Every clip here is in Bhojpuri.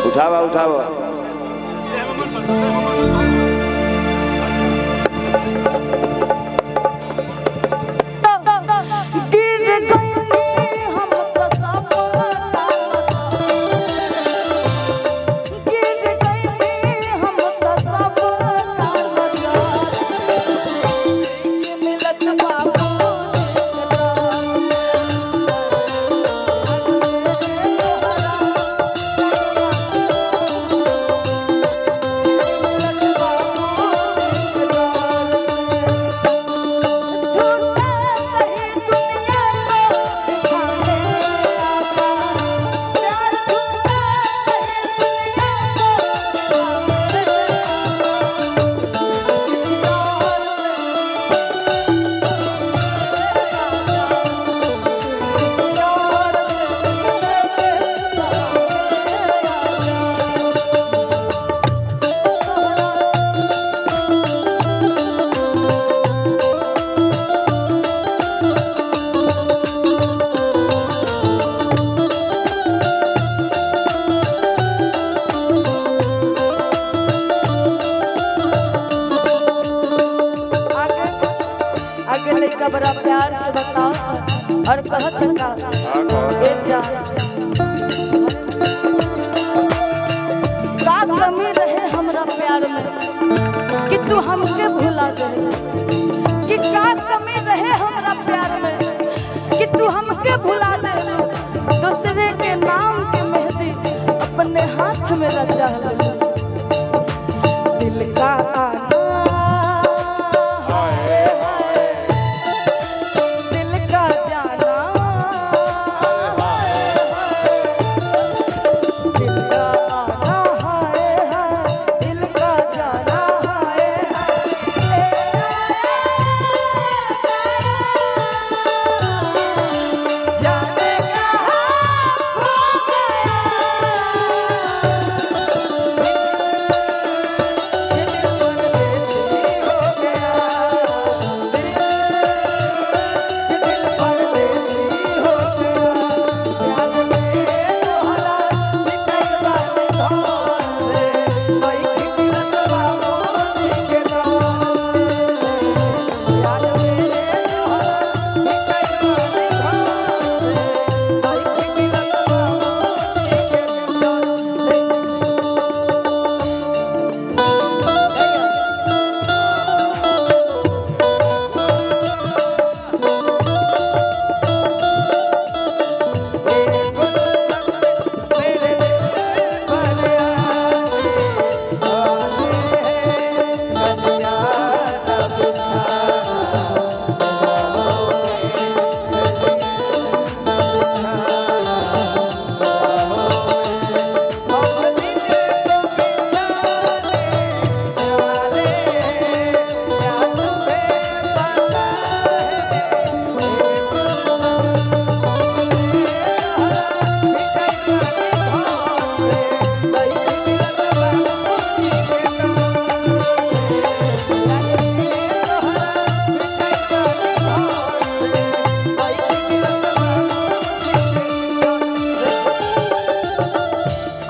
उठावा उठावा बड़ा प्यार से बताओ और कहत का कमी रहे हमरा प्यार में कि तू हमके भुला गए कि का कमी रहे हमरा प्यार में कि तू हमके भुला दे दूसरे के नाम के मेहंदी अपने हाथ में रचा दिल का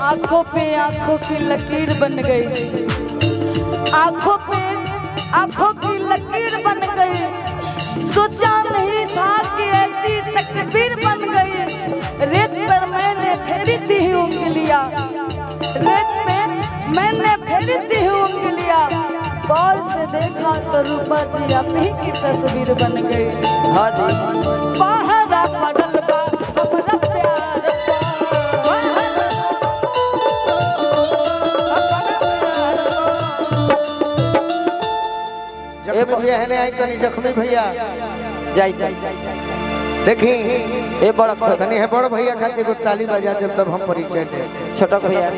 आंखों की लकीर बन गई, आंखों की लकीर बन गई। सोचा नहीं था कि ऐसी तकदीर बन गई। रेत पर मैंने फेरी थी उंगलियां, रेत पे मैंने फेरी थी उंगलियां। गौर से देखा तो रूपा जी आप ही की तस्वीर बन गई। पहरा पड़ल बा हमरा प्यार भैया है आई तनी जख्मी भैया जाई देखी ए बड़ा तनी है बड़ भैया खातिर को ताली बजा दे तब हम परिचय दे। छोटा भैया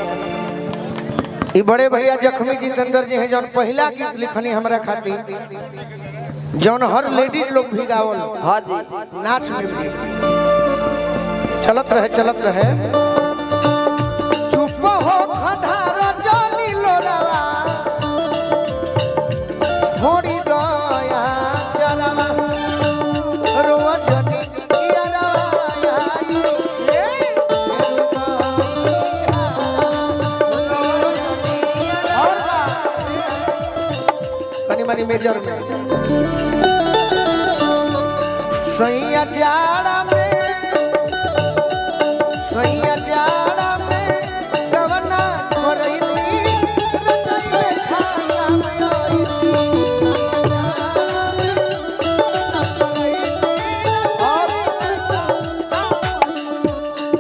ई बड़े भैया जख्मी जितेंद्र जी हैं जौन पहला गीत लिखनी हमरा खातिर, जौन हर लेडीज लोग भी गावल। हां जी नाच में भी चलत रहे चुप हो खधारा जानी लोरावा थोड़ी दया चला रोवा जनी कियारा मेजर में सैया जाड़ा में कवना करई थी रजई खाना में आई थी। और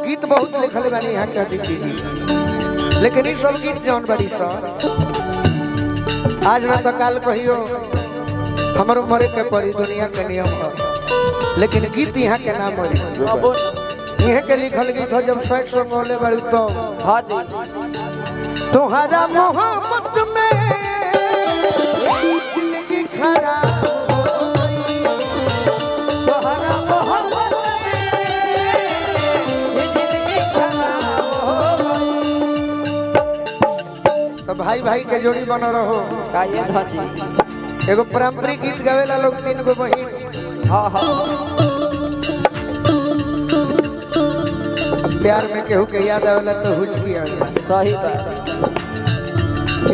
गीत बहुत लिखल बानी यहाँ के दीदी जी, लेकिन ये सब गीत जौन बड़ी सर आज ना तो काल कहियो हमारो मरे के पड़ी दुनिया के नियम है, लेकिन गीत यहाँ के नाम मरी यहाँ के लिखल गीत हो जब साइड सॉन्ग बोले बड़ी तो तुम्हारा मोहब्बत में जिंदगी खराब सब भाई भाई के जोड़ी बनो रहो। एगो पारंपरिक गीत गावेला लोग 3 गो बहिन। हाँ हाँ प्यार में केहू के याद आवेला तो हुचकी आवेला। सही बात।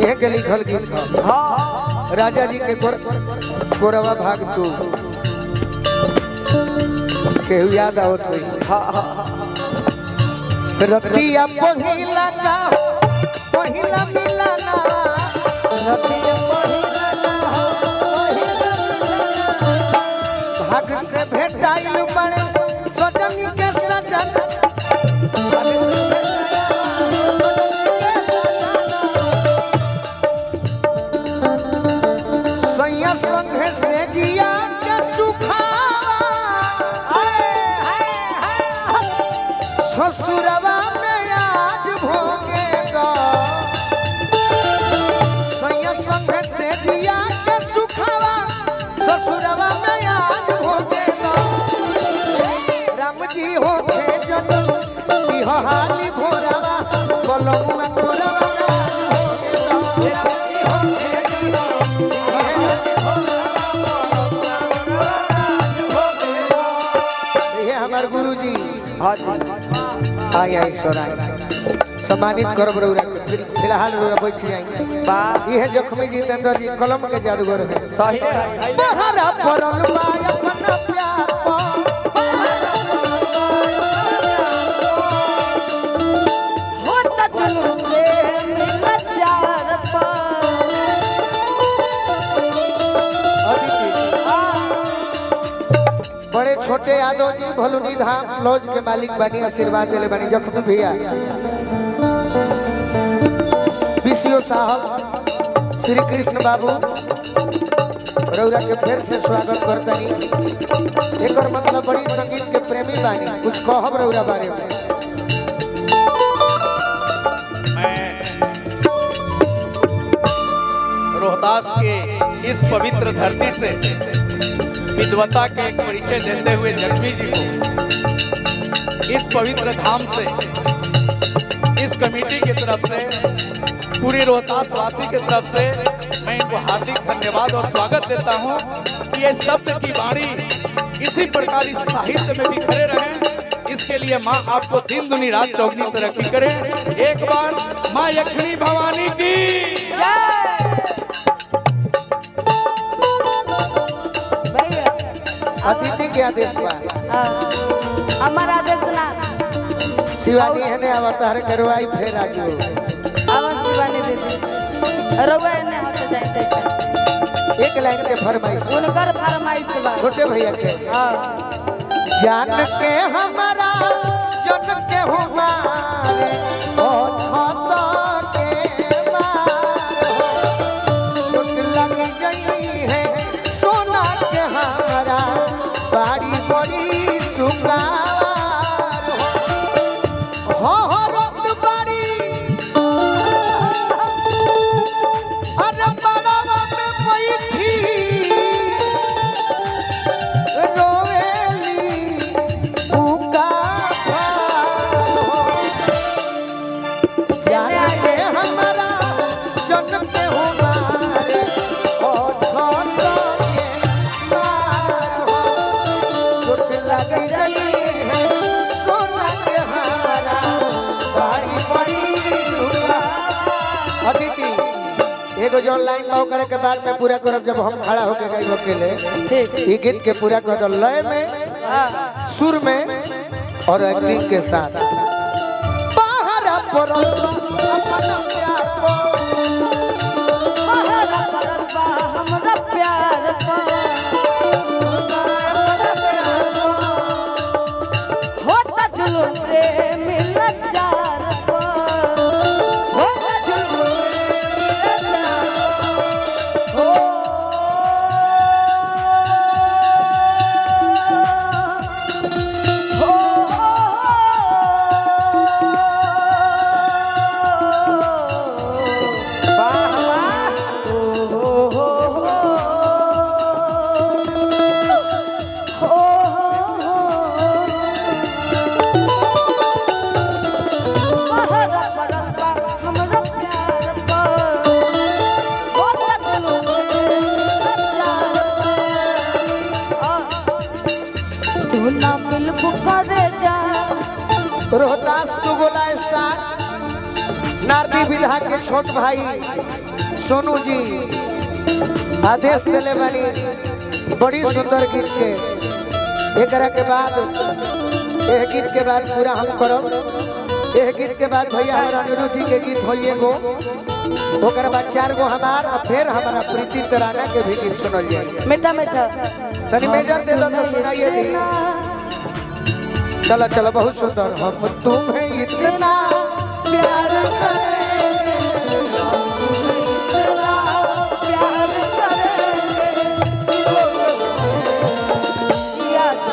यह के लिखल गीत है। हाँ राजा जी के कोरवा भाग 2 केहू याद आवत हुई। हाँ हाँ रतिया पहिला का पहिला मिलना भाग से भेटाइल बड़े सजनी के सजन सैया संगे से जिया के सुखावा ससुरवा में आज भोगेगा सैया संगे से जिया के सुखावा ससुरवा में आज भोगेगा राम जी हो के जन्म इहो हाली भोरावा बोलमुआ तोरावा हमार गुरुजी आई आई सोराई सम्मानित करब रउरा के फिलहाल रउरा बैठ जाई। ये जख्मी जितेंद्र जी कलम के जादूगर है। सही बहरा परल बा अपना प्यार होता जुलूम प्रेम लाचार पा बड़े छोटे यादव जी भलुनी धाम लॉज के मालिक बनी आशीर्वाद दिले बनी जख्मी भैया बीसीओ साहब श्री कृष्ण बाबू रउरा के फिर से स्वागत करतनी। एक और मतलब बड़ी संगीत के प्रेमी बानी कुछ कहब रउरा बारे में। रोहतास के इस पवित्र धरती से विद्वता के एक परिचय देते हुए जख्मी जी को इस पवित्र धाम से इस कमेटी की तरफ से पूरी रोहतास वासी की तरफ से मैं इनको हार्दिक धन्यवाद और स्वागत देता हूं कि ये शब्द की वाणी इसी प्रकार इस साहित्य में भी खड़े रहें। इसके लिए माँ आपको दिन दुनी रात चौगनी तरक्की करे। एक बार माँ यक्षिणी भवानी की अतिथि के आदेश बा हमारा आदेश ना शिवानी है ने अवतार करवाई फिर आजू आवाज शिवानी दीदी रउआ ने होते जाते एक लाइन के फरमाइश उनकर फरमाइश बा छोटे भैया के जान के हमारा जन के हमारे ओ छत के मार चोट लग गई है सोना के हमारा बाड़ी बड़ी सुंगार हो रत बाड़ी अरे बड़ावा में बैठी रोवेली उका जान एगो जो लाइन पाओ करे के बाद में पूरा करब जब हम खड़ा होके गई अकेले ठीक ई गीत के पूरा कर दो लय में हाँ सुर में और एक्टिंग के साथ बाहर पड़ल अपना प्यार को बहरा पड़ल बा हमरा प्यार पर होता जुलूम प्रेम लाचार पर होता जुलूम प्रेम लाचार हो रोहतास दुगोला स्टार नारदी विधा के छोट भाई सोनू जी आदेश दिले बानी बड़ी सुंदर गीत के एकरा के बाद यह गीत के बाद पूरा हम करब यह गीत के बाद भैया हमारा अनिरुद्ध जी के गीत होइए गो ओकर बाद 4 गो हमार और फिर हमारा प्रीति तराना के भी गीत सुनल जाए मीठा मीठा तनी मेजर दे दो तो सुनाइए दी चलो चलो बहुत सुंदर हम तुम्हें इतना प्यार करेंगे इतना प्यार करेंगे याद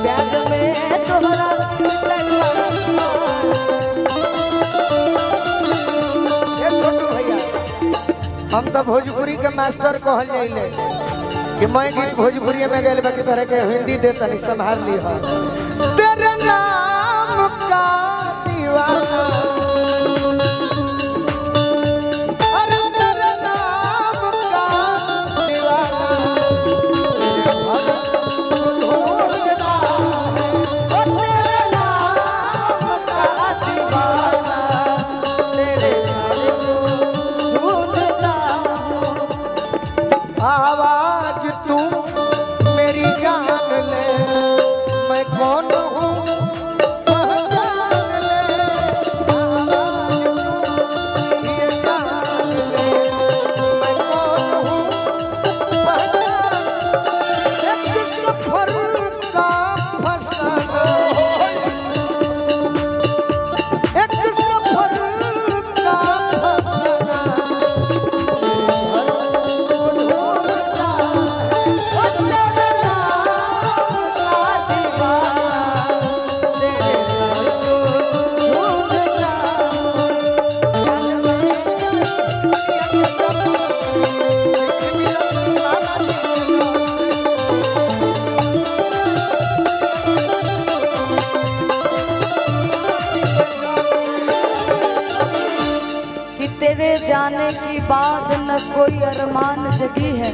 प्यार में तोहरा ये छोटू भैया हम तो भोजपुरी के मास्टर कहल जाइले कि मैं गीत भोजपुरी में गए बाकी तरह के हिंदी दे तनी संभाल ली है तेरे नाम का दीवाना अरे तेरे नाम का दीवाना ढूंढता ओ तेरे नाम का दीवाना तेरे नाम को ढूंढता हूँ आवाज तू मेरी जान ले मैं कौन हूँ पहचान ले आवाज तू ये जान ले मैं कौन हूँ पहचान एक सफर का फसाना एक सफर का फसाना कि तेरे जाने की बाद न कोई अरमान जगी है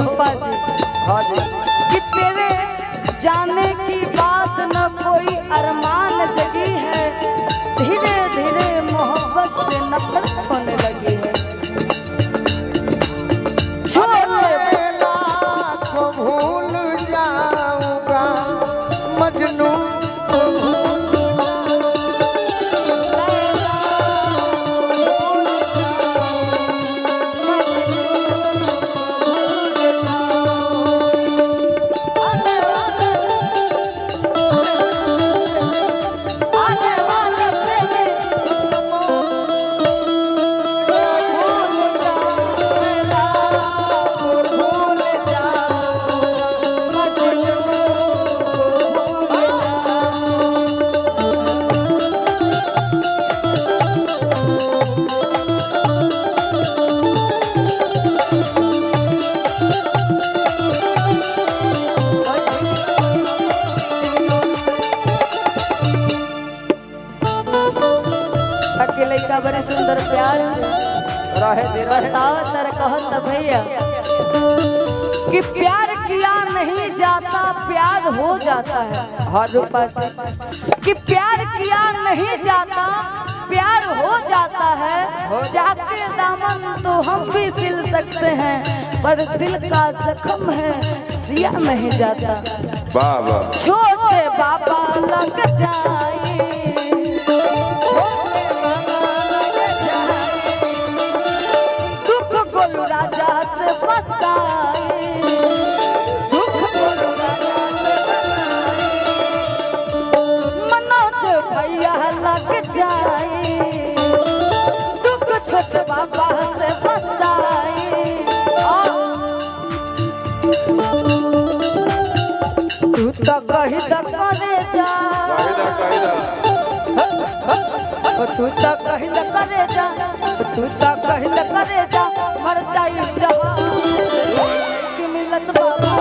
रूपा जी हाँ जी कि तेरे जाने की बात न कोई अरमान जगी है धीरे धीरे मोहब्बत से नफरत होने लगी है छलेला को भूल जाऊंगा मजनू को भूल आने वाले प्रेमी भूल जाओ मजनू भूल अकेले का बड़े सुंदर प्यार से रहे दे रहे बताओ तर कहत भैया कि प्यार किया नहीं जाता प्यार हो जाता है हाँ जी रूपा जी कि प्यार किया नहीं जाता, प्यार हो जाता है। चाहते दामन तो हम भी सिल सकते हैं, पर दिल का जख्म है सिया नहीं जाता। वाह वाह छोटे बाबा लग जाए, दुख गोलू राजा से बताए, मनोज भैया लग जाए, दुख छोटे बाबा से बताए। तू तो कही द करे जा, तू तो कही द करे जा, तू तो कही द करे जा, मर जाई जहां कि मिलत बाबा।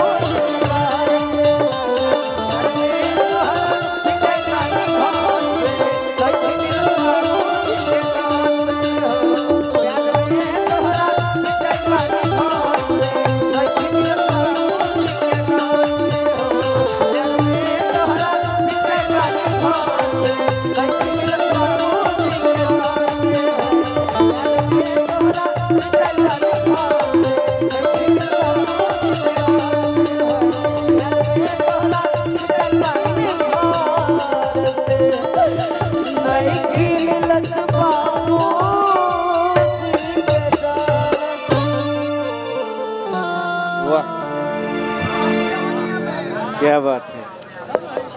क्या बात है।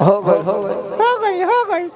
हो गई